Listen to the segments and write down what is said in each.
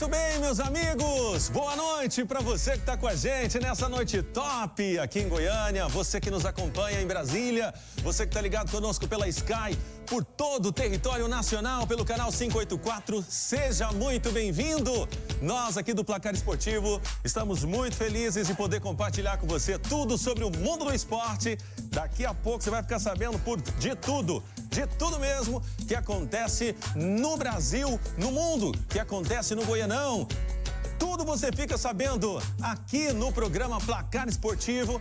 Muito bem, meus amigos, boa noite para você que está com a gente nessa noite top aqui em Goiânia, você que nos acompanha em Brasília, você que está ligado conosco pela Sky, por todo o território nacional, pelo canal 584, seja muito bem-vindo. Nós aqui do Placar Esportivo estamos muito felizes de poder compartilhar com você tudo sobre o mundo do esporte. Daqui a pouco você vai ficar sabendo de tudo mesmo que acontece no Brasil, no mundo, que acontece no Goianão. Tudo você fica sabendo aqui no programa Placar Esportivo.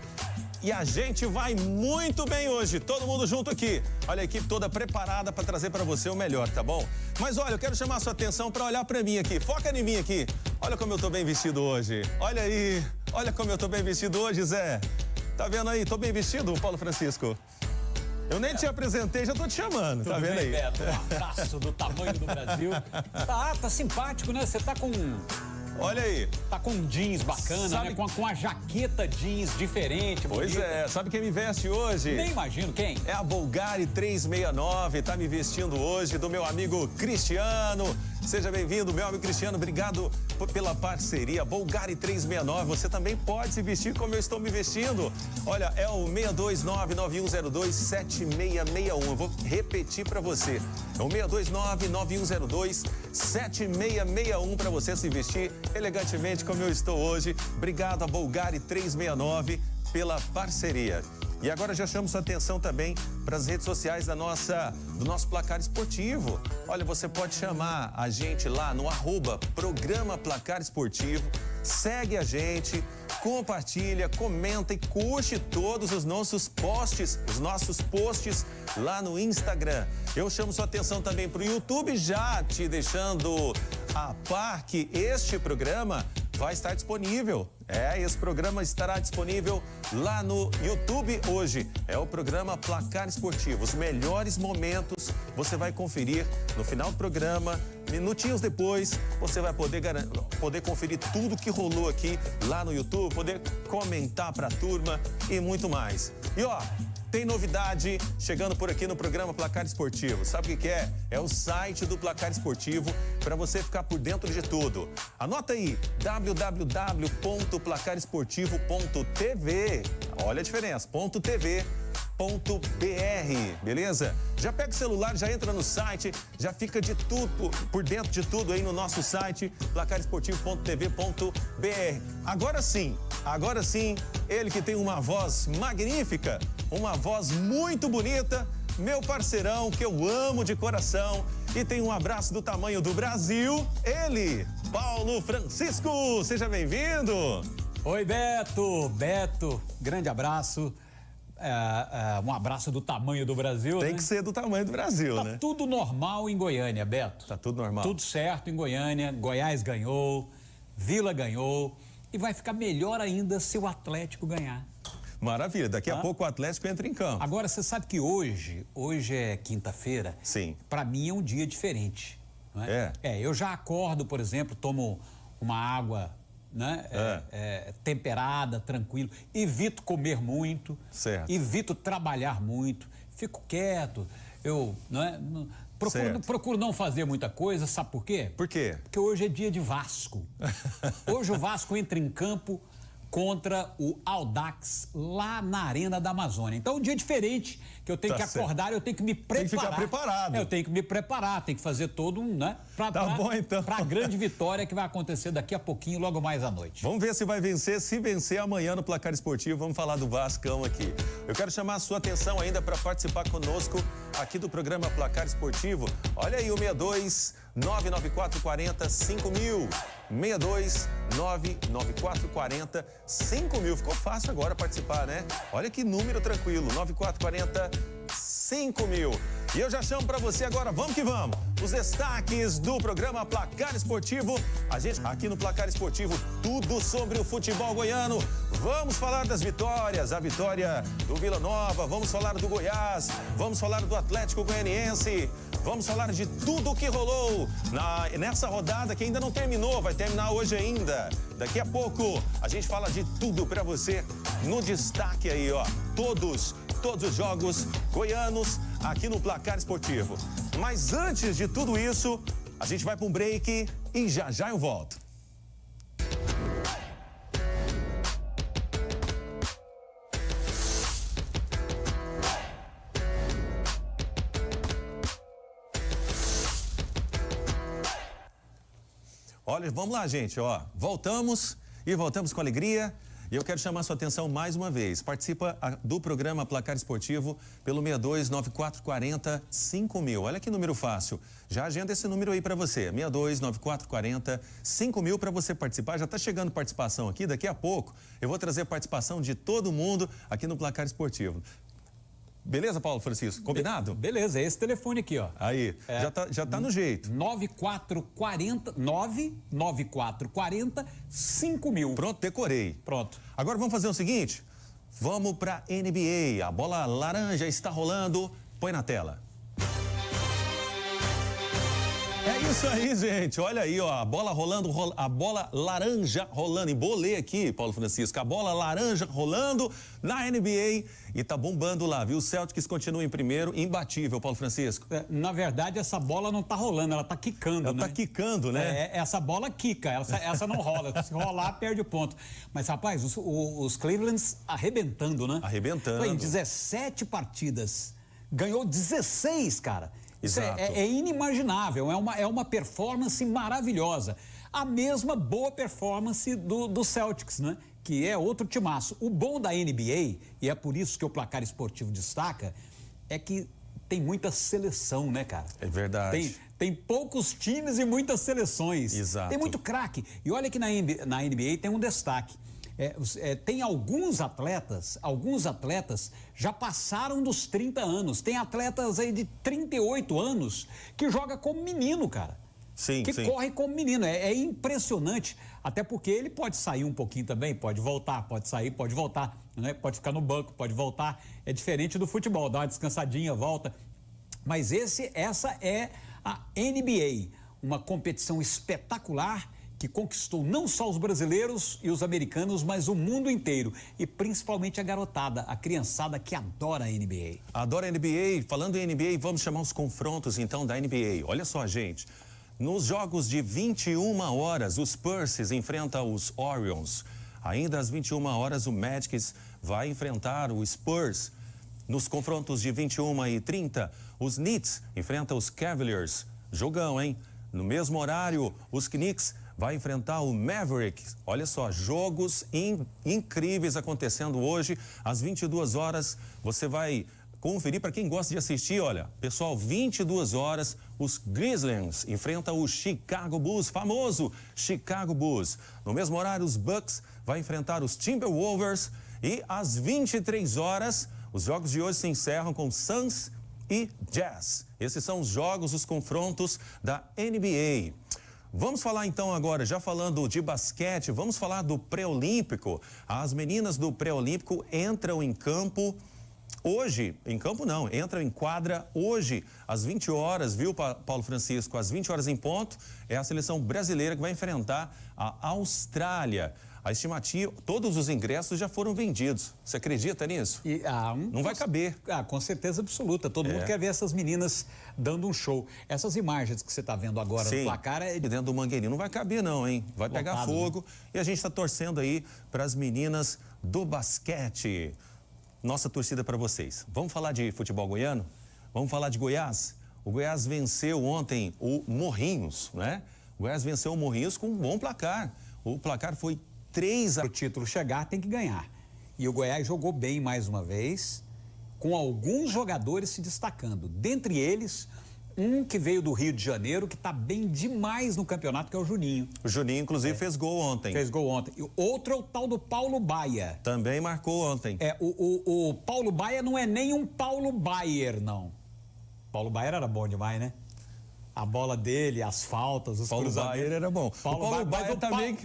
E a gente vai muito bem hoje, todo mundo junto aqui. Olha, a equipe toda preparada para trazer para você o melhor, tá bom? Mas olha, eu quero chamar a sua atenção para olhar para mim aqui. Foca em mim aqui. Olha como eu tô bem vestido hoje. Olha aí, olha como eu tô bem vestido hoje, Zé. Tá vendo aí? Tô bem vestido, Paulo Francisco? Eu nem te apresentei, já tô te chamando, tá vendo aí? Beto, um abraço do tamanho do Brasil. Tá simpático, né? Você tá com... Olha aí. Tá com um jeans bacana, Sabe... né? Com a jaqueta jeans diferente. Pois bonita. é, sabe quem me veste hoje? Nem imagino quem. É a Bulgari 369, tá me vestindo hoje, do meu amigo Cristiano. Seja bem-vindo, meu amigo Cristiano, obrigado pela parceria. Bulgari 369, você também pode se vestir como eu estou me vestindo. Olha, é o 629-9102-7661. Eu vou repetir para você. É o 629-9102-7661 para você se vestir elegantemente como eu estou hoje. Obrigado a Bulgari 369 pela parceria. E agora já chamo sua atenção também para as redes sociais do nosso Placar Esportivo. Olha, você pode chamar a gente lá no @Programa Placar Esportivo. Segue a gente, compartilha, comenta e curte todos os nossos posts lá no Instagram. Eu chamo sua atenção também para o YouTube, já te deixando a par que este programa vai estar disponível. Esse programa estará disponível lá no YouTube hoje. É o programa Placar Esportivo. Os melhores momentos você vai conferir no final do programa. Minutinhos depois, você vai poder conferir tudo que rolou aqui lá no YouTube, poder comentar pra turma e muito mais. E ó, tem novidade chegando por aqui no programa Placar Esportivo. Sabe o que é? É o site do Placar Esportivo para você ficar por dentro de tudo. Anota aí, www.placaresportivo.tv. Olha a diferença, .tv. .br, beleza? Já pega o celular, já entra no site, já fica de tudo, por dentro de tudo aí no nosso site, placaresportivo.tv.br. Agora sim, ele que tem uma voz magnífica, uma voz muito bonita, meu parceirão que eu amo de coração e tem um abraço do tamanho do Brasil, ele, Paulo Francisco, seja bem-vindo. Oi, Beto, grande abraço. Um abraço do tamanho do Brasil, Tem que ser do tamanho do Brasil, né? Tá tudo normal em Goiânia, Beto. Tá tudo normal. Tudo certo em Goiânia, Goiás ganhou, Vila ganhou e vai ficar melhor ainda se o Atlético ganhar. Maravilha, daqui a pouco o Atlético entra em campo. Agora, você sabe que hoje é quinta-feira. Sim. Para mim é um dia diferente, não é? Eu já acordo, por exemplo, tomo uma água, né? Temperada, tranquilo, evito comer muito, certo. Evito trabalhar muito, fico quieto, procuro não fazer muita coisa, sabe por quê? Por quê? Porque hoje é dia de Vasco. Hoje o Vasco entra em campo contra o Audax lá na Arena da Amazônia. Então, um dia diferente, que eu tenho que acordar, eu tenho que me preparar. Tem que ficar preparado. Eu tenho que me preparar, tenho que fazer todo bom, então. Pra grande vitória que vai acontecer daqui a pouquinho, logo mais à noite. Vamos ver se vai vencer. Se vencer amanhã no Placar Esportivo, vamos falar do Vascão aqui. Eu quero chamar a sua atenção ainda para participar conosco aqui do programa Placar Esportivo. Olha aí o 62 99440 5000. 62 99440 5000. Ficou fácil agora participar, né? Olha que número tranquilo, 9440 5000. E eu já chamo para você agora, vamos que vamos. Os destaques do programa Placar Esportivo. A gente aqui no Placar Esportivo, tudo sobre o futebol goiano. Vamos falar das vitórias, a vitória do Vila Nova, vamos falar do Goiás, vamos falar do Atlético Goianiense. Vamos falar de tudo o que rolou nessa rodada que ainda não terminou, vai terminar hoje ainda. Daqui a pouco a gente fala de tudo para você no destaque aí, ó. Todos os jogos goianos aqui no Placar Esportivo. Mas antes de tudo isso, a gente vai para um break e já já eu volto. Olha, vamos lá, gente, ó. Voltamos com alegria. E eu quero chamar sua atenção mais uma vez. Participa do programa Placar Esportivo pelo 629440-5000. Olha que número fácil. Já agenda esse número aí para você. 629440-5000 para você participar. Já está chegando participação aqui. Daqui a pouco eu vou trazer participação de todo mundo aqui no Placar Esportivo. Beleza, Paulo Francisco? Combinado? Beleza, é esse telefone aqui, ó. Aí, já tá no jeito. 99440-5000. Pronto, decorei. Pronto. Agora vamos fazer o seguinte, vamos pra NBA. A bola laranja está rolando, põe na tela. É isso aí, gente. Olha aí, ó, a bola rolando, a bola laranja rolando. Embolei aqui, Paulo Francisco. A bola laranja rolando na NBA e tá bombando lá, viu? O Celtics continua em primeiro, imbatível, Paulo Francisco. Na verdade, essa bola não tá rolando, ela tá quicando, né? Ela tá quicando, né? Essa bola quica, essa não rola. Se rolar, perde o ponto. Mas, rapaz, os Clevelands arrebentando, né? Arrebentando. Foi em 17 partidas. Ganhou 16, cara. Exato. É inimaginável, é uma performance maravilhosa. A mesma boa performance do Celtics, né? Que é outro timaço. O bom da NBA, e é por isso que o Placar Esportivo destaca, é que tem muita seleção, né, cara? É verdade. Tem poucos times e muitas seleções. Exato. Tem muito craque. E olha que na NBA tem um destaque. Tem alguns atletas já passaram dos 30 anos. Tem atletas aí de 38 anos que joga como menino, cara. Sim, que sim. corre como menino. É impressionante. Até porque ele pode sair um pouquinho também, pode voltar, pode sair, pode voltar, né? Pode ficar no banco, pode voltar. É diferente do futebol, dá uma descansadinha, volta. Mas essa é a NBA, uma competição espetacular que conquistou não só os brasileiros e os americanos, mas o mundo inteiro. E principalmente a garotada, a criançada que adora a NBA. Adora a NBA. Falando em NBA, vamos chamar os confrontos então da NBA. Olha só, gente. Nos jogos de 21 horas, os Spurs enfrentam os Orioles. Ainda às 21 horas, o Magic vai enfrentar o Spurs. Nos confrontos de 21h30, os Knicks enfrentam os Cavaliers. Jogão, hein? No mesmo horário, os Knicks vai enfrentar o Mavericks. Olha só, jogos incríveis acontecendo hoje. Às 22 horas, você vai conferir para quem gosta de assistir. Olha, pessoal, 22 horas, os Grizzlies enfrentam o Chicago Bulls, famoso Chicago Bulls. No mesmo horário, os Bucks vai enfrentar os Timberwolves. E às 23 horas, os jogos de hoje se encerram com Suns e Jazz. Esses são os jogos, os confrontos da NBA. Vamos falar então agora, já falando de basquete, vamos falar do pré-olímpico. As meninas do pré-olímpico entram em campo hoje, entram em quadra hoje, às 20 horas, viu, Paulo Francisco? Às 20 horas em ponto, é a seleção brasileira que vai enfrentar a Austrália. A estimativa, todos os ingressos já foram vendidos. Você acredita nisso? Não vai caber. Com certeza absoluta. Todo mundo quer ver essas meninas dando um show. Essas imagens que você está vendo agora no placar é dentro do Mangueirinho. Não vai caber não, hein? Vai pegar fogo. Né? E a gente está torcendo aí para as meninas do basquete. Nossa torcida para vocês. Vamos falar de futebol goiano? Vamos falar de Goiás? O Goiás venceu ontem o Morrinhos, né? O Goiás venceu o Morrinhos com um bom placar. O placar foi 3-1. Para o título chegar, tem que ganhar. E o Goiás jogou bem mais uma vez, com alguns jogadores se destacando. Dentre eles, um que veio do Rio de Janeiro, que está bem demais no campeonato, que é o Juninho. O Juninho, inclusive, fez gol ontem. Fez gol ontem. E outro é o tal do Paulo Baia. Também marcou ontem. O Paulo Baia não é nem um Paulo Baier, não. Paulo Baier era bom demais, né? A bola dele, as faltas, os cruzamentos. Paulo Baier era bom.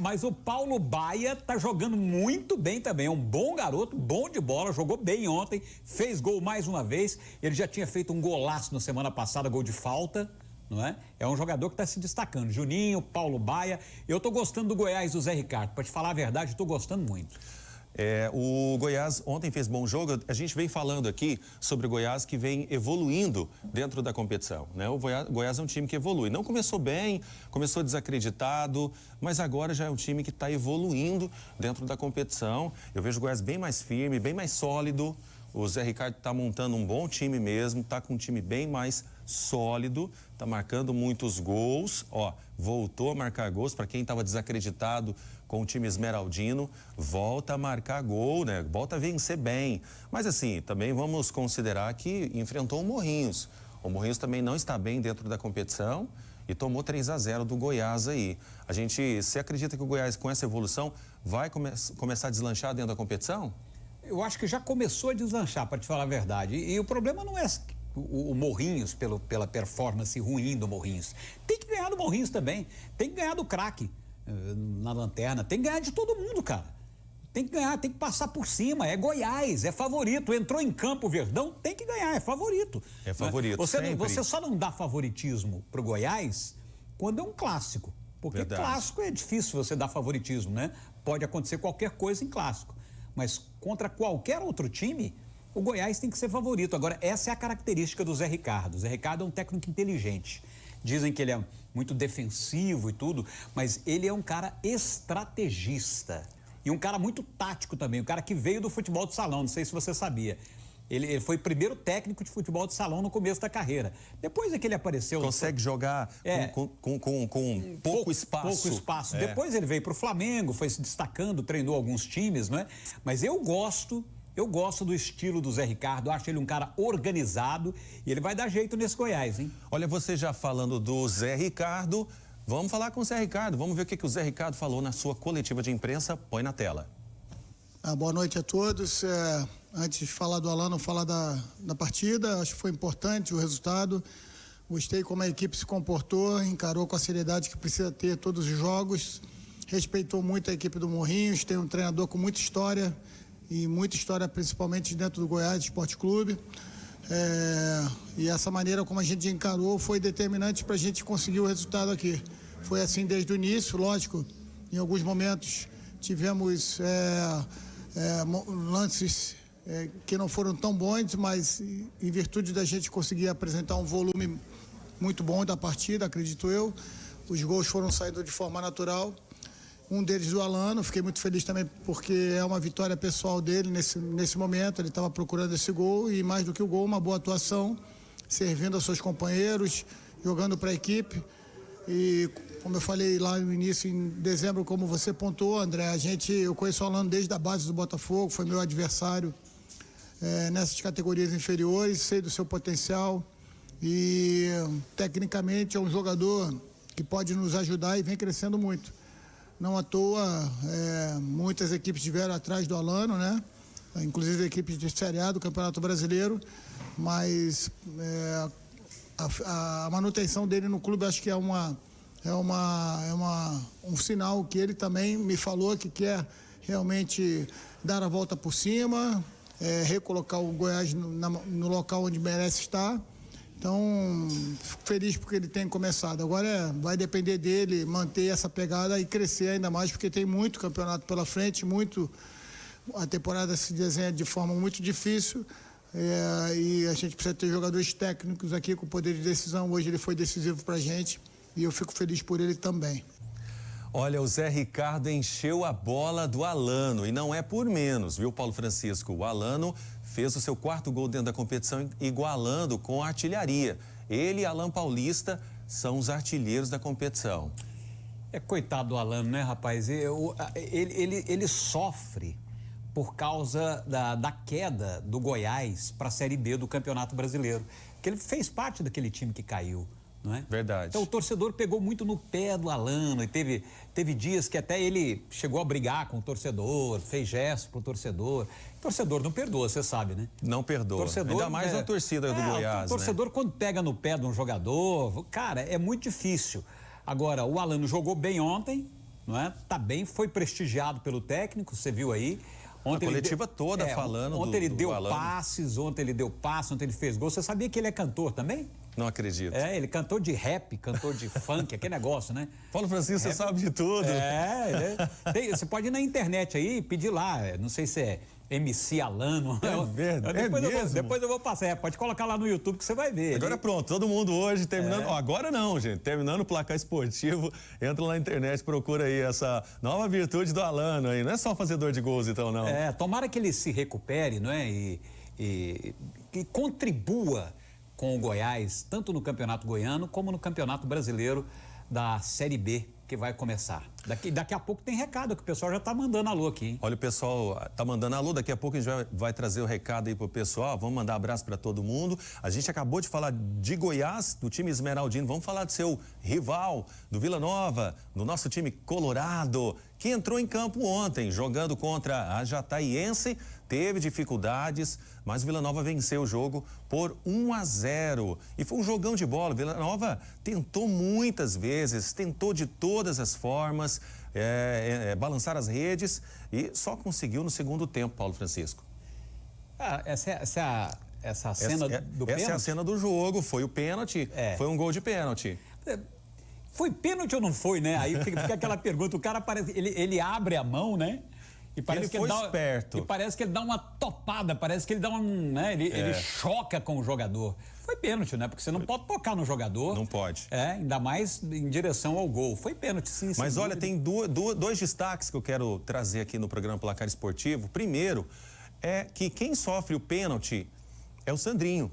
Mas o Paulo Baia tá jogando muito bem também. É um bom garoto, bom de bola, jogou bem ontem, fez gol mais uma vez. Ele já tinha feito um golaço na semana passada, gol de falta, não é? É um jogador que está se destacando. Juninho, Paulo Baia. Eu tô gostando do Goiás do Zé Ricardo. Para te falar a verdade, eu tô gostando muito. O Goiás ontem fez bom jogo. A gente vem falando aqui sobre o Goiás que vem evoluindo dentro da competição, né? O Goiás é um time que evolui. Não começou bem, começou desacreditado, mas agora já é um time que está evoluindo dentro da competição. Eu vejo o Goiás bem mais firme, bem mais sólido. O Zé Ricardo está montando um bom time mesmo, está com um time bem mais sólido, está marcando muitos gols. Voltou a marcar gols para quem estava desacreditado com o time esmeraldino, volta a marcar gol, né? Volta a vencer bem. Mas assim, também vamos considerar que enfrentou o Morrinhos. O Morrinhos também não está bem dentro da competição e tomou 3-0 do Goiás aí. Você acredita que o Goiás, com essa evolução, vai começar a deslanchar dentro da competição? Eu acho que já começou a deslanchar, para te falar a verdade. E o problema não é o Morrinhos, pela performance ruim do Morrinhos. Tem que ganhar do Morrinhos também. Tem que ganhar do craque na lanterna. Tem que ganhar de todo mundo, cara. Tem que ganhar, tem que passar por cima. É Goiás, é favorito. Entrou em campo o Verdão, tem que ganhar, é favorito. É favorito, Você só não dá favoritismo pro Goiás quando é um clássico. Porque Verdade. Clássico é difícil você dar favoritismo, né? Pode acontecer qualquer coisa em clássico. Mas contra qualquer outro time, o Goiás tem que ser favorito. Agora, essa é a característica do Zé Ricardo. O Zé Ricardo é um técnico inteligente. Dizem que ele é muito defensivo e tudo, mas ele é um cara estrategista. E um cara muito tático também, um cara que veio do futebol de salão, não sei se você sabia. Ele foi o primeiro técnico de futebol de salão no começo da carreira. Depois é que ele apareceu... Consegue jogar com pouco espaço. Pouco espaço. Depois ele veio para o Flamengo, foi se destacando, treinou alguns times, não é? Mas eu gosto do estilo do Zé Ricardo, acho ele um cara organizado e ele vai dar jeito nesse Goiás, hein? Olha, você já falando do Zé Ricardo, vamos falar com o Zé Ricardo, vamos ver o que o Zé Ricardo falou na sua coletiva de imprensa, põe na tela. Boa noite a todos. Antes de falar do Alano, falar da partida, acho que foi importante o resultado. Gostei como a equipe se comportou, encarou com a seriedade que precisa ter todos os jogos, respeitou muito a equipe do Morrinhos, tem um treinador com muita história, e muita história principalmente dentro do Goiás Esporte Clube. E essa maneira como a gente encarou foi determinante para a gente conseguir o resultado aqui. Foi assim desde o início, lógico, em alguns momentos tivemos lances que não foram tão bons, mas em virtude da gente conseguir apresentar um volume muito bom da partida, acredito eu, os gols foram saindo de forma natural. Um deles do Alano, fiquei muito feliz também porque é uma vitória pessoal dele nesse momento, ele estava procurando esse gol e mais do que o gol, uma boa atuação, servindo aos seus companheiros, jogando para a equipe. E como eu falei lá no início, em dezembro, como você pontuou, André, eu conheço o Alano desde a base do Botafogo, foi meu adversário nessas categorias inferiores, sei do seu potencial e tecnicamente é um jogador que pode nos ajudar e vem crescendo muito. Não à toa, muitas equipes estiveram atrás do Alano, né? Inclusive equipes de Série A do Campeonato Brasileiro, mas a manutenção dele no clube acho que é um sinal que ele também me falou que quer realmente dar a volta por cima, recolocar o Goiás no local onde merece estar. Então, fico feliz porque ele tem começado. Agora vai depender dele manter essa pegada e crescer ainda mais, porque tem muito campeonato pela frente, a temporada se desenha de forma muito difícil e a gente precisa ter jogadores técnicos aqui com poder de decisão. Hoje ele foi decisivo pra gente e eu fico feliz por ele também. Olha, o Zé Ricardo encheu a bola do Alano e não é por menos, viu, Paulo Francisco? O Alano fez o seu 4º gol dentro da competição, igualando com a artilharia. Ele e Alan Paulista são os artilheiros da competição. Coitado do Alano, né, rapaz? Ele sofre por causa da queda do Goiás para a Série B do Campeonato Brasileiro. Que ele fez parte daquele time que caiu. Não é? Verdade. Então o torcedor pegou muito no pé do Alano e teve dias que até ele chegou a brigar com o torcedor, fez gesto pro torcedor. O torcedor não perdoa, você sabe, né? Não perdoa. Ainda mais a torcida do Goiás, o torcedor, né? Quando pega no pé de um jogador, cara, é muito difícil. Agora, o Alano jogou bem ontem, não é? Tá bem, foi prestigiado pelo técnico, você viu aí. Ontem a coletiva toda falando ontem ele deu Alano. passes, ontem ele fez gol. Você sabia que ele é cantor também? Não acredito. Ele cantou de rap, cantou de funk, aquele negócio, né? Paulo Francisco, você sabe de tudo. Você pode ir na internet aí e pedir lá, não sei se é MC Alano. Depois eu vou passar, pode colocar lá no YouTube que você vai ver. Agora pronto, todo mundo hoje terminando, agora não, gente, terminando o placar esportivo, entra lá na internet, procura aí essa nova virtude do Alano aí, não é só fazedor de gols então, não. Tomara que ele se recupere, não é? E contribua com o Goiás, tanto no Campeonato Goiano como no Campeonato Brasileiro da Série B, que vai começar. Daqui a pouco tem recado, que o pessoal já está mandando alô aqui, hein? Olha, o pessoal tá mandando alô, daqui a pouco a gente vai trazer o recado aí pro pessoal, vamos mandar abraço para todo mundo. A gente acabou de falar de Goiás, do time esmeraldino, vamos falar do seu rival, do Vila Nova, do nosso time colorado, que entrou em campo ontem, jogando contra a Jataiense, teve dificuldades, mas o Vila Nova venceu o jogo por 1-0. E foi um jogão de bola. O Vila Nova tentou muitas vezes, tentou de todas as formas, balançar as redes e só conseguiu no segundo tempo, Paulo Francisco. Essa cena do pênalti? Essa é a cena do jogo, foi o pênalti, foi um gol de pênalti. Foi pênalti ou não foi, né? Aí fica aquela pergunta, o cara parece, ele abre a mão, né? E parece que ele foi esperto. E parece que ele dá uma topada, parece que ele dá ele choca com o jogador. Foi pênalti, né? Porque você não pode tocar no jogador. Não pode. Ainda mais em direção ao gol. Foi pênalti, sim. Mas olha, tem dois destaques que eu quero trazer aqui no programa Placar Esportivo. Primeiro, é que quem sofre o pênalti é o Sandrinho.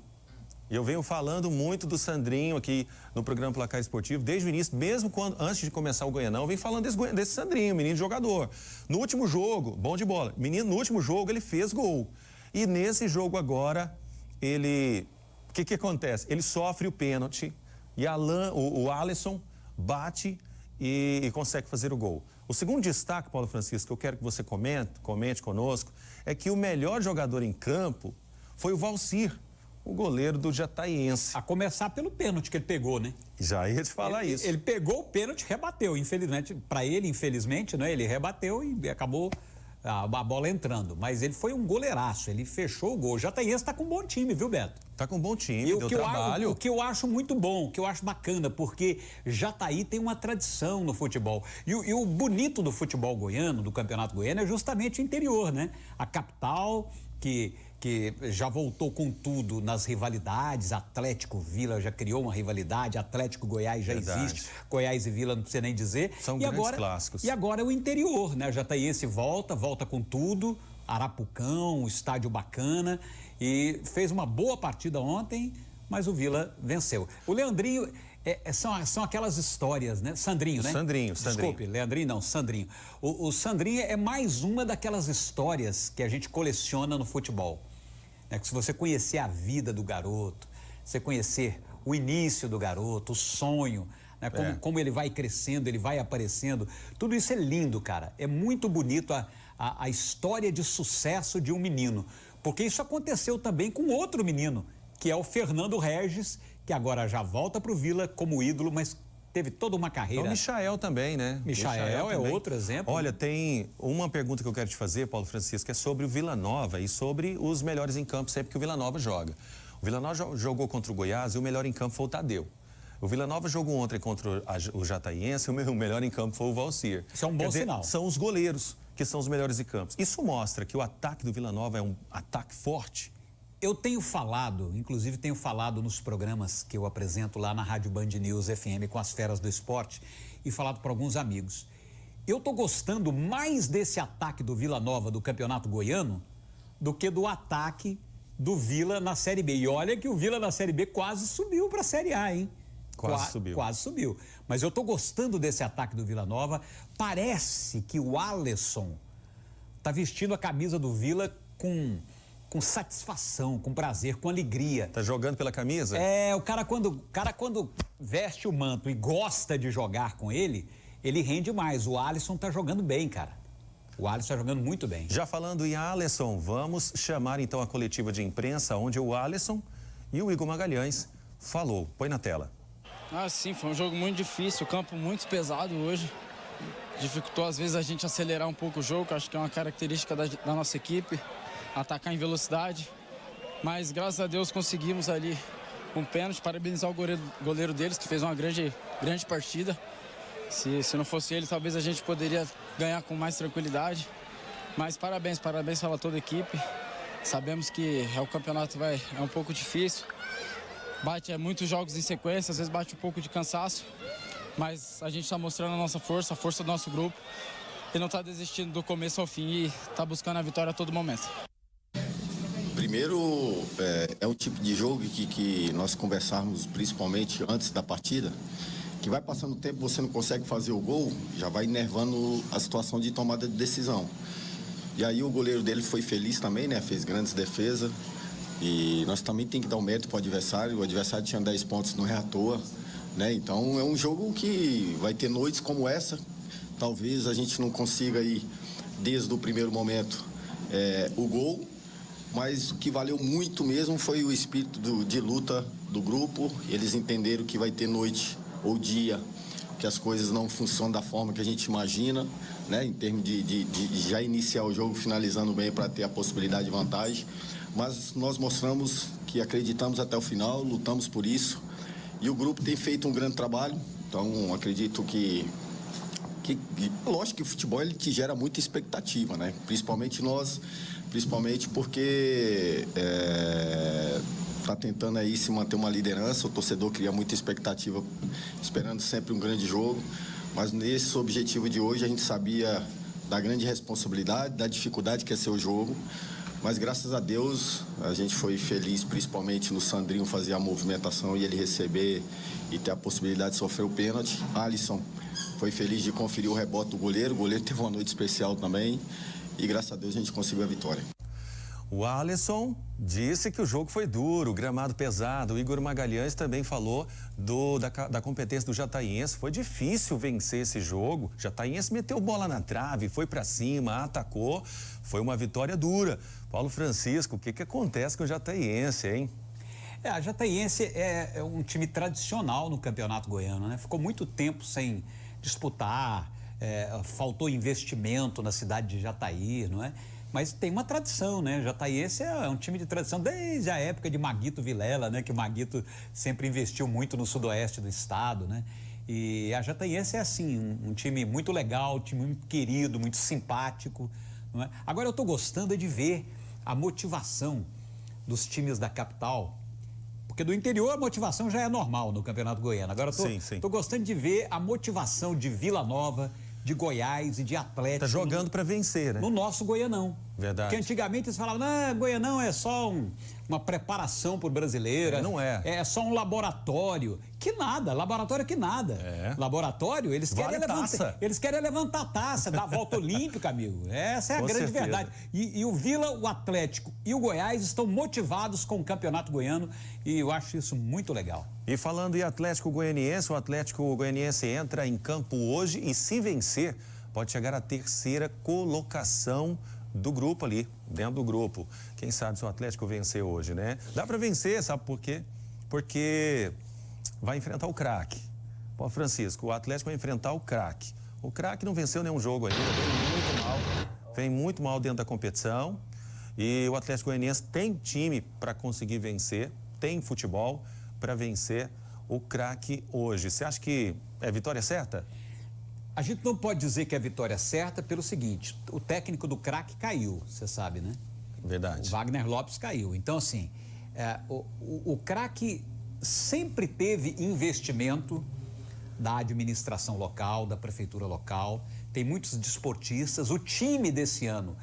E eu venho falando muito do Sandrinho aqui no programa Placar Esportivo, desde o início, mesmo antes de começar o Goianão, eu venho falando desse Sandrinho, menino jogador. No último jogo, bom de bola, no último jogo ele fez gol. E nesse jogo agora, o que acontece? Ele sofre o pênalti e o Alisson bate e consegue fazer o gol. O segundo destaque, Paulo Francisco, que eu quero que você comente conosco, é que o melhor jogador em campo foi o Valcir, o goleiro do Jataiense. A começar pelo pênalti que ele pegou, né? Já ia te falar isso. Ele pegou o pênalti e rebateu. Infelizmente, para ele, infelizmente, né? Ele rebateu e acabou a bola entrando. Mas ele foi um goleiraço, ele fechou o gol. O Jataiense está com um bom time, viu, Beto? Tá com um bom time, deu trabalho. O que eu acho muito bom, o que eu acho bacana, porque Jataí tem uma tradição no futebol. E o bonito do futebol goiano, do Campeonato Goiano, é justamente o interior, né? A capital, que já voltou com tudo nas rivalidades. Atlético Vila já criou uma rivalidade, Atlético Goiás já existe, Goiás e Vila não precisa nem dizer. São grandes clássicos. E agora é o interior, né? Jataiense volta com tudo, Arapucão, estádio bacana, e fez uma boa partida ontem, mas o Vila venceu. O Leandrinho, são aquelas histórias, né? Sandrinho, né? Sandrinho. Desculpe, Leandrinho não, Sandrinho. O Sandrinho é mais uma daquelas histórias que a gente coleciona no futebol. Que se você conhecer a vida do garoto, você conhecer o início do garoto, o sonho, né? Como ele vai crescendo, ele vai aparecendo, tudo isso é lindo, cara. É muito bonito a história de sucesso de um menino, porque isso aconteceu também com outro menino, que é o Fernando Regis, que agora já volta para o Vila como ídolo, mas teve toda uma carreira. O Michael também, né? Michael é outro exemplo. Olha, tem uma pergunta que eu quero te fazer, Paulo Francisco, que é sobre o Vila Nova e sobre os melhores em campo sempre que o Vila Nova joga. O Vila Nova jogou contra o Goiás e o melhor em campo foi o Tadeu. O Vila Nova jogou ontem contra o Jataiense e o melhor em campo foi o Valcir. Isso é um bom sinal. São os goleiros que são os melhores em campo. Isso mostra que o ataque do Vila Nova é um ataque forte. Eu tenho falado, inclusive tenho falado nos programas que eu apresento lá na Rádio Band News FM com as feras do esporte e falado para alguns amigos. Eu tô gostando mais desse ataque do Vila Nova do Campeonato Goiano do que do ataque do Vila na Série B. E olha que o Vila na Série B quase subiu para a Série A, hein? Quase subiu. Mas eu tô gostando desse ataque do Vila Nova. Parece que o Alisson tá vestindo a camisa do Vila com satisfação, com prazer, com alegria. Tá jogando pela camisa? O cara quando veste o manto e gosta de jogar com ele rende mais. O Alisson tá jogando bem, cara. O Alisson tá jogando muito bem. Já falando em Alisson, vamos chamar então a coletiva de imprensa, onde o Alisson e o Igor Magalhães falou. Põe na tela. Sim, foi um jogo muito difícil, o campo muito pesado hoje. Dificultou às vezes a gente acelerar um pouco o jogo, acho que é uma característica da nossa equipe. Atacar em velocidade, mas graças a Deus conseguimos ali um pênalti, parabenizar o goleiro deles, que fez uma grande partida. Se não fosse ele, talvez a gente poderia ganhar com mais tranquilidade. Mas parabéns para toda a equipe. Sabemos que o campeonato é um pouco difícil. Bate muitos jogos em sequência, às vezes bate um pouco de cansaço. Mas a gente está mostrando a nossa força, a força do nosso grupo. E não está desistindo do começo ao fim e está buscando a vitória a todo momento. Primeiro, é um tipo de jogo que nós conversamos principalmente antes da partida, que vai passando o tempo, você não consegue fazer o gol, já vai enervando a situação de tomada de decisão. E aí o goleiro dele foi feliz também, né? Fez grandes defesas. E nós também tem que dar um mérito para o adversário tinha 10 pontos, não é à toa, né? Então é um jogo que vai ter noites como essa. Talvez a gente não consiga aí, desde o primeiro momento, o gol, mas o que valeu muito mesmo foi o espírito de luta do grupo. Eles entenderam que vai ter noite ou dia que as coisas não funcionam da forma que a gente imagina, né? Em termos de já iniciar o jogo finalizando bem para ter a possibilidade de vantagem. Mas nós mostramos que acreditamos até o final, lutamos por isso. E o grupo tem feito um grande trabalho. Então, acredito que lógico que o futebol ele te gera muita expectativa, né? Principalmente nós, porque está tentando aí se manter uma liderança. O torcedor cria muita expectativa, esperando sempre um grande jogo. Mas nesse objetivo de hoje a gente sabia da grande responsabilidade, da dificuldade que é ser o jogo. Mas graças a Deus a gente foi feliz, principalmente no Sandrinho fazer a movimentação e ele receber e ter a possibilidade de sofrer o pênalti. Alisson foi feliz de conferir o rebote do goleiro. O goleiro teve uma noite especial também. E graças a Deus a gente conseguiu a vitória. O Alisson disse que o jogo foi duro, gramado pesado. O Igor Magalhães também falou da competência do Jataiense. Foi difícil vencer esse jogo. Jataiense meteu bola na trave, foi para cima, atacou. Foi uma vitória dura. Paulo Francisco, o que acontece com o Jataiense, hein? A Jataiense é um time tradicional no Campeonato Goiano, né? Ficou muito tempo sem disputar, faltou investimento na cidade de Jataí, não é? Mas tem uma tradição, né? Jataiense é um time de tradição desde a época de Maguito Vilela, né? Que o Maguito sempre investiu muito no sudoeste do estado, né? E a Jataiense é assim, um time muito legal, um time muito querido, muito simpático, não é? Agora eu estou gostando de ver a motivação dos times da capital, porque do interior a motivação já é normal no Campeonato Goiano. Agora eu estou gostando de ver a motivação de Vila Nova, de Goiás e de Atlético. Tá jogando para vencer, né? No nosso Goianão. Verdade. Porque antigamente eles falavam, não, Goianão é só uma preparação pro brasileiro. Não é. É só um laboratório. Que nada, laboratório que nada. Laboratório, eles querem levantar a taça, dar a volta olímpica, amigo. Essa é a grande verdade. E o Vila, o Atlético e o Goiás estão motivados com o Campeonato Goiano e eu acho isso muito legal. E falando em Atlético Goianiense, o Atlético Goianiense entra em campo hoje e se vencer, pode chegar à terceira colocação do grupo ali, dentro do grupo. Quem sabe se o Atlético vencer hoje, né? Dá para vencer, sabe por quê? Porque vai enfrentar o craque. Pô, Francisco, o Atlético vai enfrentar o craque. O craque não venceu nenhum jogo ainda, vem muito mal dentro da competição. E o Atlético Goianiense tem time para conseguir vencer, tem futebol para vencer o craque hoje. Você acha que é vitória certa? A gente não pode dizer que é vitória certa pelo seguinte, o técnico do craque caiu, você sabe, né? Verdade. O Wagner Lopes caiu. Então, assim, o craque sempre teve investimento da administração local, da prefeitura local, tem muitos desportistas. O time desse ano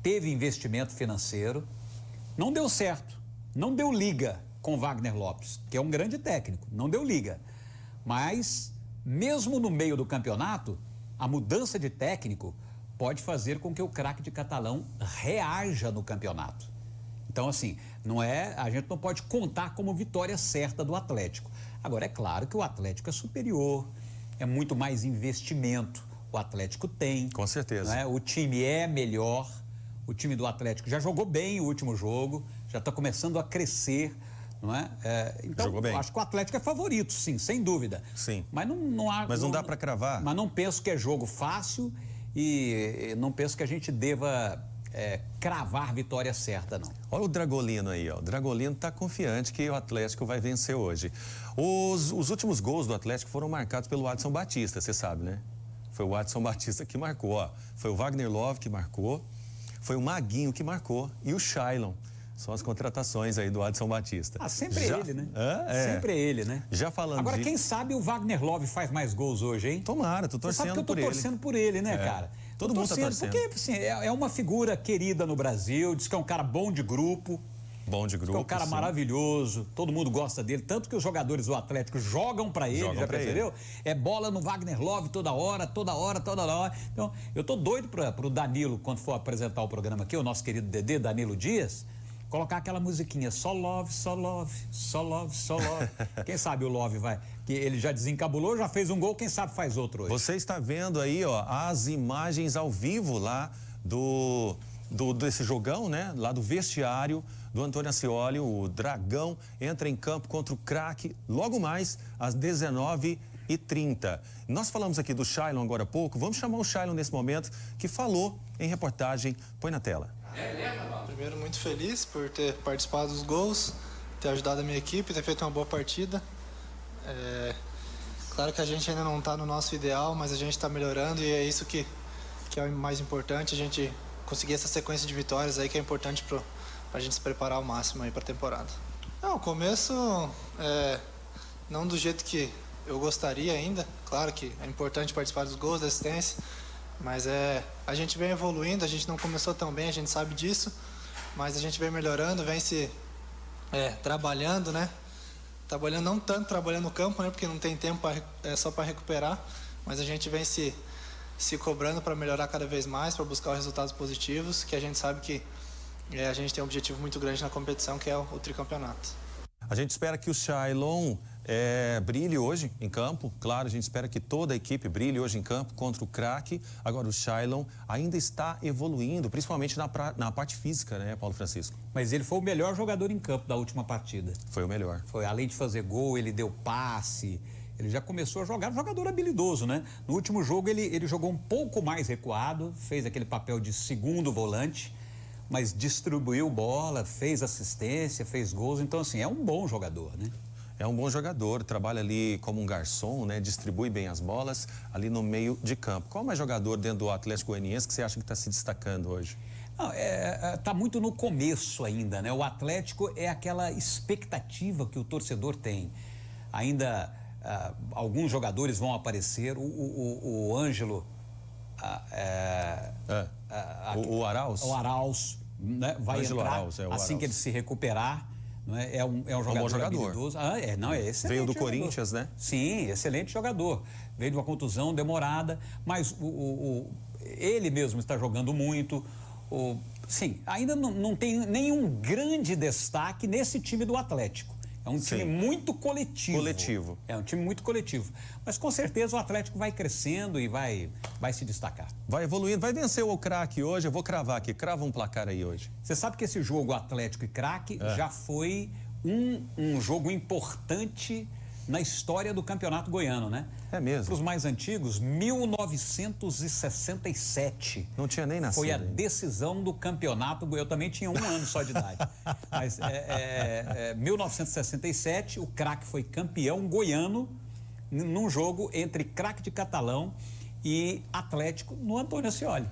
teve investimento financeiro, não deu certo, não deu liga com o Wagner Lopes, que é um grande técnico, não deu liga. Mas, mesmo no meio do campeonato, a mudança de técnico pode fazer com que o craque de Catalão reaja no campeonato. Então, assim, a gente não pode contar como vitória certa do Atlético. Agora, é claro que o Atlético é superior, é muito mais investimento. O Atlético tem. Com certeza. Né? O time é melhor. O time do Atlético já jogou bem o último jogo, já está começando a crescer. Não é? Então, acho que o Atlético é favorito, sim, sem dúvida. Sim. Mas não dá para cravar. Mas não penso que é jogo fácil e não penso que a gente deva cravar vitória certa, não. Olha o Dragolino aí, ó. O Dragolino está confiante que o Atlético vai vencer hoje. Os últimos gols do Atlético foram marcados pelo Adson Batista, você sabe, né? Foi o Adson Batista que marcou, ó. Foi o Wagner Love que marcou, foi o Maguinho que marcou e o Shailon. São as contratações aí do Adson Batista. Sempre ele, né? Sempre ele, né? Já falando Agora, quem sabe o Wagner Love faz mais gols hoje, hein? Tomara, tô torcendo por ele. Você sabe que eu tô torcendo por ele, né, cara? Todo mundo tá torcendo. Porque, assim, é uma figura querida no Brasil, diz que é um cara bom de grupo. Bom de grupo, é um cara maravilhoso, todo mundo gosta dele, tanto que os jogadores do Atlético jogam pra ele, já percebeu? É bola no Wagner Love toda hora. Então, eu tô doido pro Danilo, quando for apresentar o programa aqui, o nosso querido Dedê, Danilo Dias, colocar aquela musiquinha, só love, só love, só love, só love. Quem sabe o Love vai, que ele já desencabulou, já fez um gol, quem sabe faz outro hoje. Você está vendo aí, ó, as imagens ao vivo lá desse jogão, né? Lá do vestiário do Antônio Ascioli. O Dragão entra em campo contra o Craque logo mais às 19h30. Nós falamos aqui do Shailon agora há pouco, vamos chamar o Shailon nesse momento, que falou em reportagem. Põe na tela. Primeiro, muito feliz por ter participado dos gols, ter ajudado a minha equipe, ter feito uma boa partida. Claro que a gente ainda não está no nosso ideal, mas a gente está melhorando e é isso que é o mais importante, a gente conseguir essa sequência de vitórias aí que é importante para a gente se preparar ao máximo aí para a temporada. Não, o começo não do jeito que eu gostaria ainda, claro que é importante participar dos gols, da assistência, mas a gente vem evoluindo, a gente não começou tão bem, a gente sabe disso, mas a gente vem melhorando, vem se trabalhando, né? Trabalhando, não tanto trabalhando no campo, né? Porque não tem tempo só para recuperar, mas a gente vem se cobrando para melhorar cada vez mais, para buscar os resultados positivos, que a gente sabe que a gente tem um objetivo muito grande na competição, que é o tricampeonato. A gente espera que o Shailon brilhe hoje em campo. Claro, a gente espera que toda a equipe brilhe hoje em campo contra o Craque. Agora, o Shailon ainda está evoluindo, principalmente na parte física, né, Paulo Francisco? Mas ele foi o melhor jogador em campo da última partida. Foi o melhor. Foi, além de fazer gol, ele deu passe, ele já começou a jogar, um jogador habilidoso, né? No último jogo, ele jogou um pouco mais recuado, fez aquele papel de segundo volante, mas distribuiu bola, fez assistência, fez gols. Então, assim, é um bom jogador, né? É um bom jogador, trabalha ali como um garçom, né? Distribui bem as bolas ali no meio de campo. Qual mais jogador dentro do Atlético Goianiense que você acha que está se destacando hoje? Não, tá muito no começo ainda, né? O Atlético é aquela expectativa que o torcedor tem. Ainda alguns jogadores vão aparecer, o Ângelo... o Arauz? O Arauz, né? Vai Ângelo entrar Arauz, o assim Arauz. que ele se recuperar. Não é? É um bom jogador. habilidoso. É excelente. Veio do jogador. Corinthians, né? Sim, excelente jogador. Veio de uma contusão demorada, mas ele mesmo está jogando muito. Sim, ainda não tem nenhum grande destaque nesse time do Atlético. É um time muito coletivo. É um time muito coletivo. Mas com certeza o Atlético vai crescendo e vai se destacar. Vai evoluindo, vai vencer o Craque hoje. Eu vou cravar aqui, crava um placar aí hoje. Você sabe que esse jogo Atlético e Craque já foi um jogo importante na história do Campeonato Goiano, né? É mesmo? Para os mais antigos, 1967. Não tinha nem nascido. Foi a decisão do campeonato. Eu também tinha 1 ano só de idade. Mas 1967, o Craque foi campeão goiano num jogo entre Craque de Catalão e Atlético no Antônio Ascioli.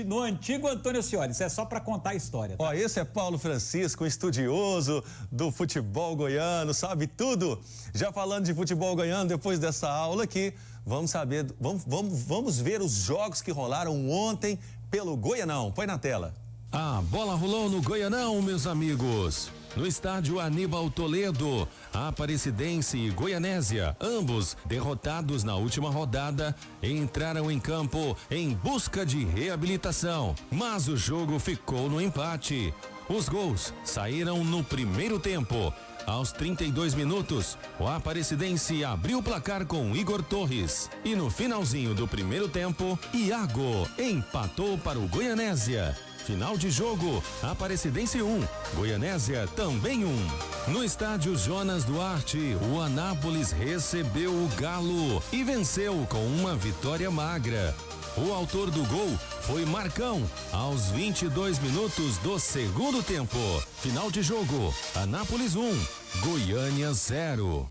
No antigo Antônio Ascioli. Isso é só para contar a história. Tá? Ó, esse é Paulo Francisco, um estudioso do futebol goiano, sabe tudo. Já falando de futebol goiano, depois dessa aula aqui, vamos saber, vamos ver os jogos que rolaram ontem pelo Goianão. Põe na tela. A bola rolou no Goianão, meus amigos. No estádio Aníbal Toledo, a Aparecidense e Goianésia, ambos derrotados na última rodada, entraram em campo em busca de reabilitação. Mas o jogo ficou no empate. Os gols saíram no primeiro tempo. Aos 32 minutos, o Aparecidense abriu o placar com Igor Torres. E no finalzinho do primeiro tempo, Iago empatou para o Goianésia. Final de jogo, Aparecidense 1, Goianésia também 1. No estádio Jonas Duarte, o Anápolis recebeu o Galo e venceu com uma vitória magra. O autor do gol foi Marcão, aos 22 minutos do segundo tempo. Final de jogo, Anápolis 1, Goiânia 0.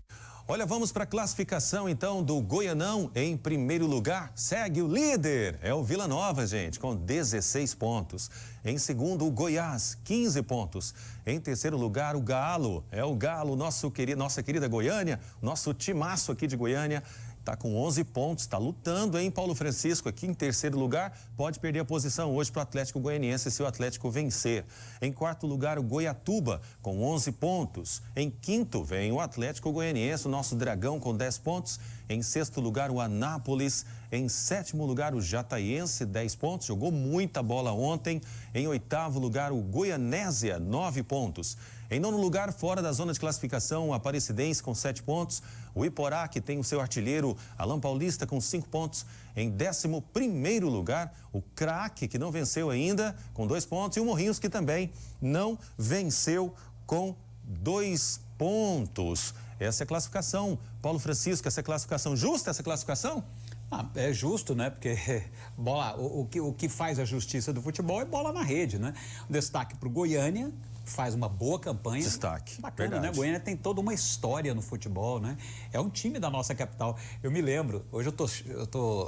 Olha, vamos para a classificação então do Goianão. Em primeiro lugar, segue o líder, é o Vila Nova, gente, com 16 pontos. Em segundo, o Goiás, 15 pontos. Em terceiro lugar, o Galo, é o Galo, nossa querida Goiânia, nosso timaço aqui de Goiânia. Está com 11 pontos, está lutando, hein, Paulo Francisco, aqui em terceiro lugar, pode perder a posição hoje para o Atlético Goianiense se o Atlético vencer. Em quarto lugar, o Goiatuba, com 11 pontos. Em quinto, vem o Atlético Goianiense, o nosso Dragão, com 10 pontos. Em sexto lugar, o Anápolis. Em sétimo lugar, o Jataiense, 10 pontos, jogou muita bola ontem. Em oitavo lugar, o Goianésia, 9 pontos. Em nono lugar, fora da zona de classificação, o Aparecidense com 7 pontos. O Iporá, que tem o seu artilheiro Alan Paulista com 5 pontos. Em 11º lugar, o Craque, que não venceu ainda, com 2 pontos. E o Morrinhos, que também não venceu com 2 pontos. Essa é a classificação. Paulo Francisco, essa é a classificação justa, essa classificação? É justo, né? Porque bola, o que faz a justiça do futebol é bola na rede, né? Um destaque para o Goiânia, faz uma boa campanha. Destaque. Bacana, verdade. né? Goiânia tem toda uma história no futebol, né? É um time da nossa capital. Eu me lembro, hoje eu tô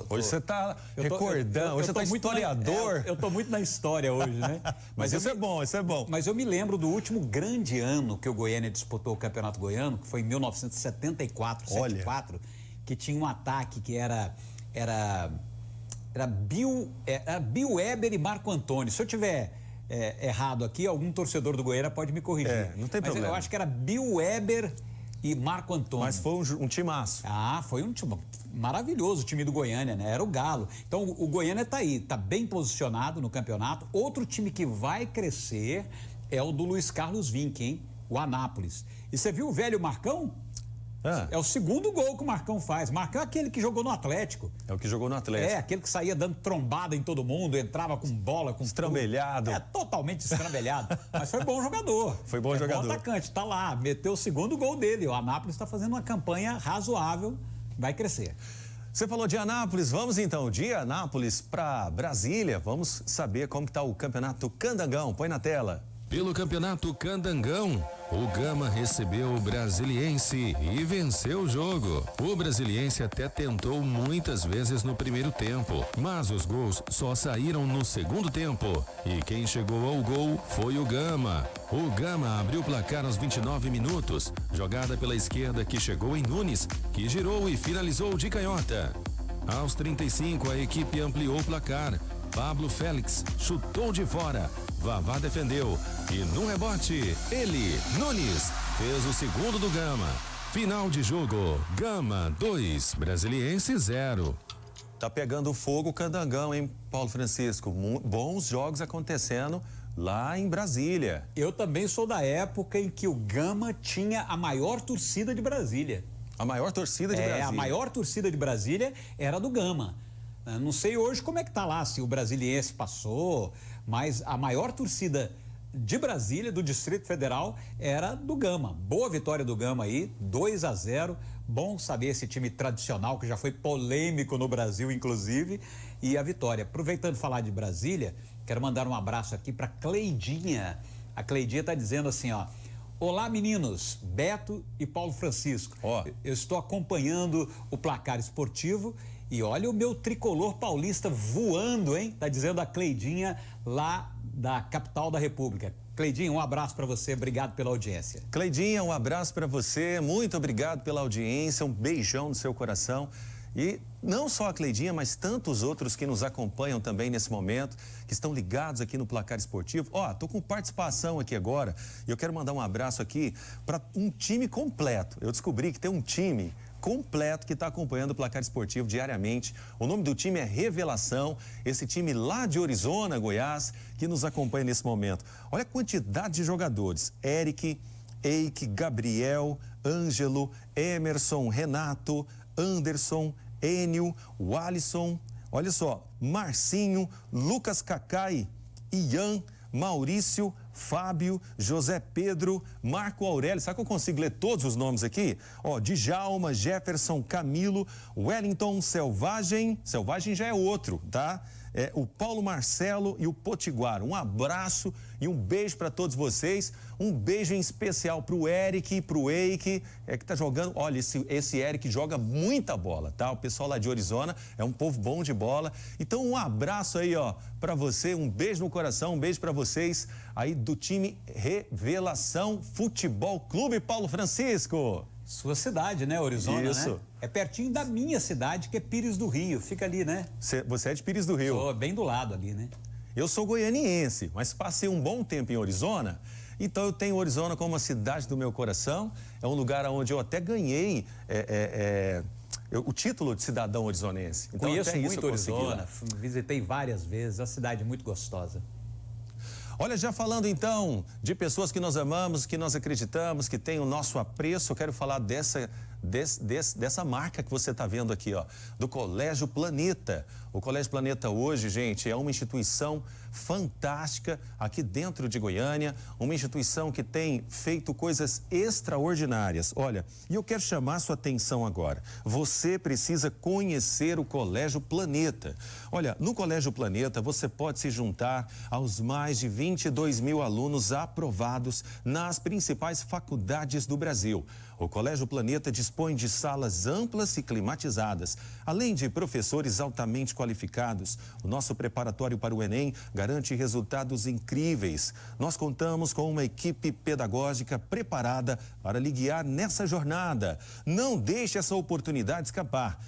hoje você tá recordando, hoje você tá historiador. Eu tô muito na história hoje, né? Mas isso é bom, isso é bom. Mas eu me lembro do último grande ano que o Goiânia disputou o Campeonato Goiano, que foi em 1974, 74, que tinha um ataque que era Bill Weber e Marco Antônio. Se eu tiver errado aqui, algum torcedor do Goiânia pode me corrigir. Não tem problema. Eu acho que era Bill Weber e Marco Antônio. Mas foi um timaço. Foi um time maravilhoso, o time do Goiânia, né? Era o Galo. Então o Goiânia tá aí, tá bem posicionado no campeonato. Outro time que vai crescer é o do Luiz Carlos Vinck, hein? O Anápolis. E você viu o velho Marcão? É o segundo gol que o Marcão faz. Marcão é aquele que jogou no Atlético. É o que jogou no Atlético. Aquele que saía dando trombada em todo mundo, entrava com bola, com estrambelhado. Totalmente estrambelhado. Mas foi bom jogador. Foi bom jogador. Bom atacante, tá lá, meteu o segundo gol dele. O Anápolis está fazendo uma campanha razoável, vai crescer. Você falou de Anápolis, vamos então de Anápolis para Brasília. Vamos saber como está o Campeonato Candangão. Põe na tela. Pelo Campeonato Candangão, o Gama recebeu o Brasiliense e venceu o jogo. O Brasiliense até tentou muitas vezes no primeiro tempo, mas os gols só saíram no segundo tempo. E quem chegou ao gol foi o Gama. O Gama abriu o placar aos 29 minutos. Jogada pela esquerda que chegou em Nunes, que girou e finalizou de canhota. Aos 35, a equipe ampliou o placar. Pablo Félix chutou de fora. Vavá defendeu e no rebote, ele, Nunes, fez o segundo do Gama. Final de jogo, Gama 2, Brasiliense 0. Tá pegando fogo o Candangão, hein, Paulo Francisco? Bons jogos acontecendo lá em Brasília. Eu também sou da época em que o Gama tinha a maior torcida de Brasília. A maior torcida de Brasília? A maior torcida de Brasília era do Gama. Não sei hoje como é que tá lá, se o Brasiliense passou, mas a maior torcida de Brasília, do Distrito Federal, era do Gama. Boa vitória do Gama aí, 2-0. Bom saber esse time tradicional, que já foi polêmico no Brasil, inclusive, e a vitória. Aproveitando de falar de Brasília, quero mandar um abraço aqui para Cleidinha. A Cleidinha tá dizendo assim, ó: olá, meninos, Beto e Paulo Francisco. Eu estou acompanhando o placar esportivo e olha o meu tricolor paulista voando, hein? Tá dizendo a Cleidinha, lá da capital da República. Cleidinha, um abraço para você, obrigado pela audiência. Cleidinha, um abraço para você, muito obrigado pela audiência, um beijão no seu coração. E não só a Cleidinha, mas tantos outros que nos acompanham também nesse momento, que estão ligados aqui no Placar Esportivo. Tô com participação aqui agora e eu quero mandar um abraço aqui para um time completo. Eu descobri que tem um time completo que está acompanhando o Placar Esportivo diariamente. O nome do time é Revelação, esse time lá de Orizona, Goiás, que nos acompanha nesse momento. Olha a quantidade de jogadores: Eric, Eike, Gabriel, Ângelo, Emerson, Renato, Anderson, Enio, Walisson, olha só, Marcinho, Lucas Cacai, Ian, Maurício, Fábio, José Pedro, Marco Aurélio. Sabe que eu consigo ler todos os nomes aqui? Ó, Djalma, Jefferson, Camilo, Wellington, Selvagem já é outro, tá? O Paulo Marcelo e o Potiguar. Um abraço e um beijo para todos vocês. Um beijo em especial para o Eric e para o Eike, que tá jogando. Olha, esse Eric joga muita bola, tá? O pessoal lá de Arizona é um povo bom de bola. Então, um abraço aí, ó, para você. Um beijo no coração, um beijo para vocês aí do time Revelação Futebol Clube Paulo Francisco. Sua cidade, né, Arizona, Isso. né? É pertinho da minha cidade, que é Pires do Rio. Fica ali, né? Você é de Pires do Rio? Sou bem do lado ali, né? Eu sou goianiense, mas passei um bom tempo em Arizona. Então eu tenho Arizona como a cidade do meu coração. É um lugar onde eu até ganhei o título de cidadão arizonense. Então, Conheço até isso muito eu consegui, Arizona, né? visitei várias vezes, é uma cidade muito gostosa. Olha, já falando então de pessoas que nós amamos, que nós acreditamos, que tem o nosso apreço, eu quero falar dessa marca que você está vendo aqui, ó, do Colégio Planeta. O Colégio Planeta hoje, gente, é uma instituição fantástica aqui dentro de Goiânia, uma instituição que tem feito coisas extraordinárias. Olha, e eu quero chamar a sua atenção agora. Você precisa conhecer o Colégio Planeta. Olha, no Colégio Planeta você pode se juntar aos mais de 22 mil alunos aprovados nas principais faculdades do Brasil. O Colégio Planeta dispõe de salas amplas e climatizadas, além de professores altamente qualificados. O nosso preparatório para o Enem garante resultados incríveis. Nós contamos com uma equipe pedagógica preparada para lhe guiar nessa jornada. Não deixe essa oportunidade escapar.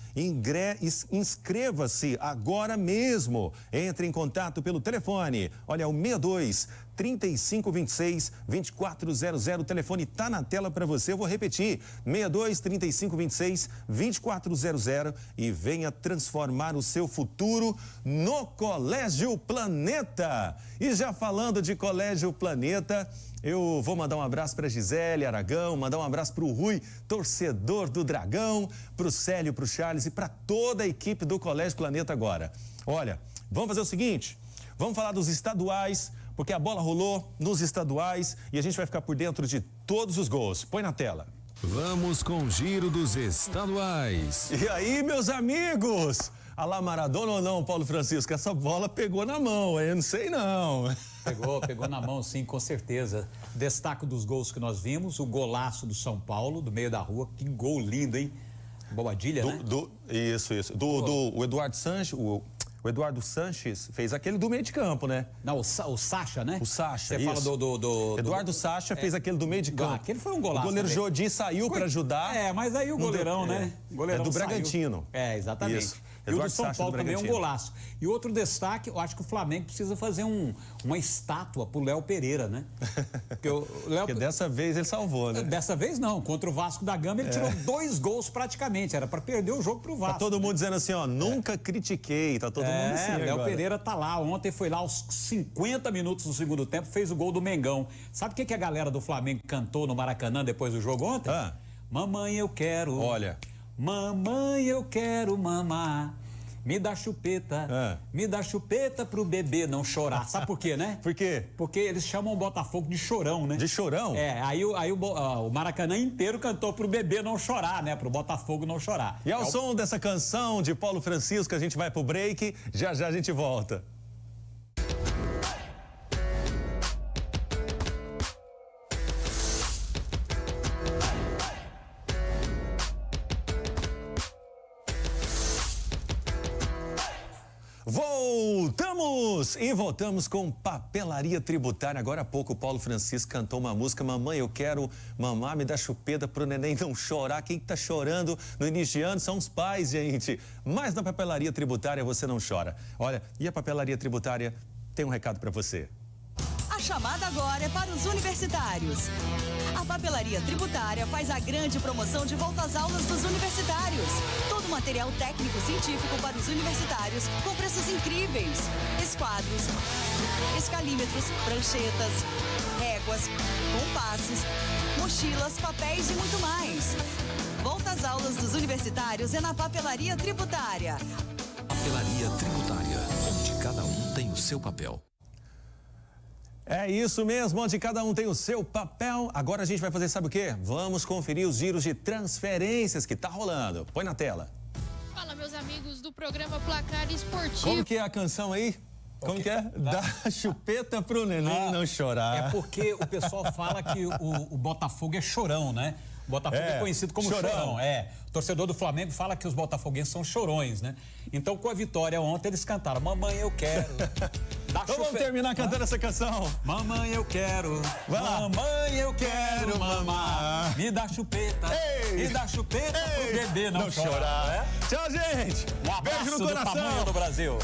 Inscreva-se agora mesmo. Entre em contato pelo telefone. Olha, o 62-3526-2400. O telefone está na tela para você. Eu vou repetir. 62-3526-2400. E venha transformar o seu futuro no Colégio Planeta. E já falando de Colégio Planeta, eu vou mandar um abraço para Gisele Aragão, mandar um abraço para o Rui, torcedor do Dragão, para o Célio, para o Charles e para toda a equipe do Colégio Planeta agora. Olha, vamos fazer o seguinte, vamos falar dos estaduais, porque a bola rolou nos estaduais e a gente vai ficar por dentro de todos os gols. Põe na tela. Vamos com o giro dos estaduais. E aí, meus amigos? A lá Maradona ou não, Paulo Francisco? Essa bola pegou na mão, eu não sei não. Pegou na mão, sim, com certeza. Destaque dos gols que nós vimos, o golaço do São Paulo, do meio da rua. Que gol lindo, hein? Bobadilha, né? Isso. O Eduardo Sanches, o Eduardo Sanches fez aquele do meio de campo, né? Não, o Sacha, né? O Sacha, Você fala do Eduardo Sacha fez aquele do meio de campo. Aquele foi um golaço. O goleiro também. Jodi saiu para ajudar. Mas aí o goleirão, né? O goleirão do saiu. Bragantino. Exatamente. Isso. E o do São Paulo também é um Bragantino. golaço. E outro destaque, eu acho que o Flamengo precisa fazer uma estátua pro Léo Pereira, né? Porque dessa vez ele salvou, né? Dessa vez não. Contra o Vasco da Gama ele tirou 2 gols praticamente. Era para perder o jogo pro Vasco. Tá todo mundo dizendo assim, ó, nunca critiquei. Tá todo mundo assim Léo agora. Pereira tá lá. Ontem foi lá aos 50 minutos do segundo tempo, fez o gol do Mengão. Sabe o que a galera do Flamengo cantou no Maracanã depois do jogo ontem? Mamãe, eu quero. Olha. Mamãe, eu quero mamar. Me dá chupeta. Me dá chupeta pro bebê não chorar. Sabe por quê, né? Por quê? Porque eles chamam o Botafogo de chorão, né? De chorão? Aí o Maracanã inteiro cantou pro bebê não chorar, né? Pro Botafogo não chorar. E ao som dessa canção de Paulo Francisco, a gente vai pro break. Já a gente volta. Voltamos com Papelaria Tributária. Agora há pouco o Paulo Francisco cantou uma música, Mamãe, eu quero mamar, me dá chupeta pro neném não chorar. Quem tá chorando no início de ano são os pais, gente. Mas na Papelaria Tributária você não chora. Olha, e a Papelaria Tributária tem um recado para você. A chamada agora é para os universitários. A Papelaria Tributária faz a grande promoção de volta às aulas dos universitários. Todo o material técnico-científico para os universitários com preços incríveis. Esquadros, escalímetros, pranchetas, réguas, compassos, mochilas, papéis e muito mais. Volta às aulas dos universitários é na Papelaria Tributária. Papelaria Tributária, onde cada um tem o seu papel. É isso mesmo, onde cada um tem o seu papel. Agora a gente vai fazer, sabe o quê? Vamos conferir os giros de transferências que tá rolando. Põe na tela. Fala, meus amigos do programa Placar Esportivo. Como que é a canção aí? Como que é? Dá chupeta pro neném não chorar. É porque o pessoal fala que o Botafogo é chorão, né? O Botafogo é conhecido como chorão. O torcedor do Flamengo fala que os botafoguenses são chorões, né? Então, com a vitória ontem, eles cantaram Mamãe, eu quero. Então vamos terminar cantando essa canção. Mamãe, eu quero. Vai lá. Mamãe, eu quero mamar. Me dá chupeta. Me dá chupeta pro bebê não chorar. Tchau, gente. Um abraço Beijo no do coração. tamanho do Brasil.